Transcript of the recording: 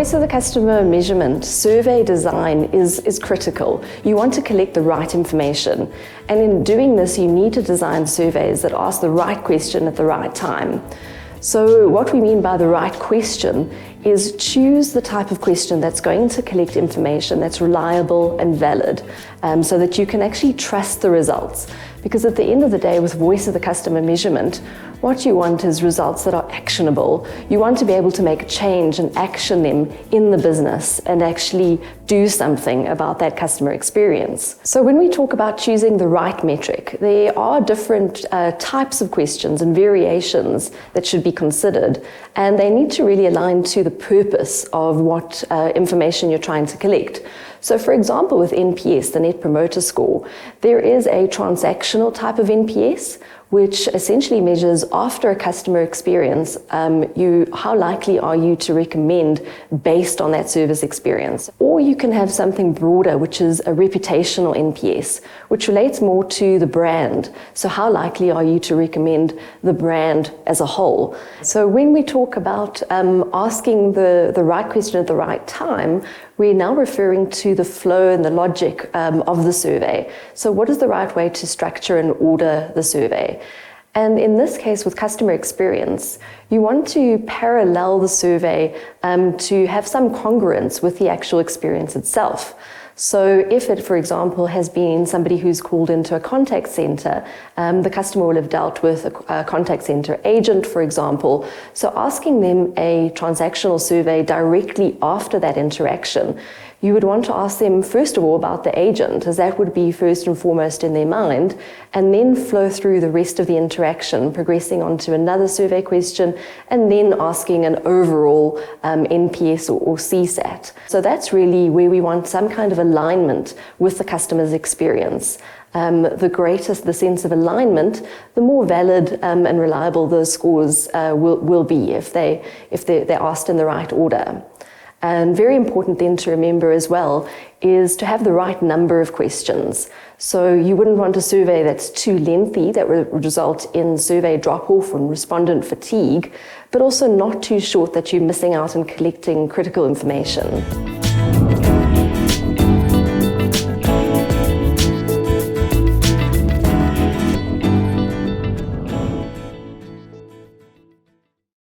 voice of the customer measurement, survey design is critical. You want to collect the right information. And in doing this, you need to design surveys that ask the right question at the right time. So what we mean by the right question is choose the type of question that's going to collect information that's reliable and valid, so that you can actually trust the results. Because at the end of the day, with voice of the customer measurement, what you want is results that are actionable. You want to be able to make a change and action them in the business and actually do something about that customer experience. So when we talk about choosing the right metric, there are different types of questions and variations that should be considered, and they need to really align to the purpose of what information you're trying to collect. So for example, with NPS, the Net Promoter Score, there is a transactional type of NPS, which essentially measures after a customer experience, how likely are you to recommend based on that service experience. Or you can have something broader, which is a reputational NPS, which relates more to the brand. So how likely are you to recommend the brand as a whole? So when we talk about asking the right question at the right time, we're now referring to the flow and the logic of the survey. So what is the right way to structure and order the survey? And in this case, with customer experience, you want to parallel the survey to have some congruence with the actual experience itself. So if it, for example, has been somebody who's called into a contact center, the customer will have dealt with a contact center agent, for example. So asking them a transactional survey directly after that interaction, you would want to ask them, first of all, about the agent, as that would be first and foremost in their mind, and then flow through the rest of the interaction, progressing on to another survey question, and then asking an overall NPS or CSAT. So that's really where we want some kind of alignment with the customer's experience. The greater the sense of alignment, the more valid and reliable those scores will be if they're asked in the right order. And very important then to remember as well is to have the right number of questions. So you wouldn't want a survey that's too lengthy that would result in survey drop-off and respondent fatigue, but also not too short that you're missing out on collecting critical information.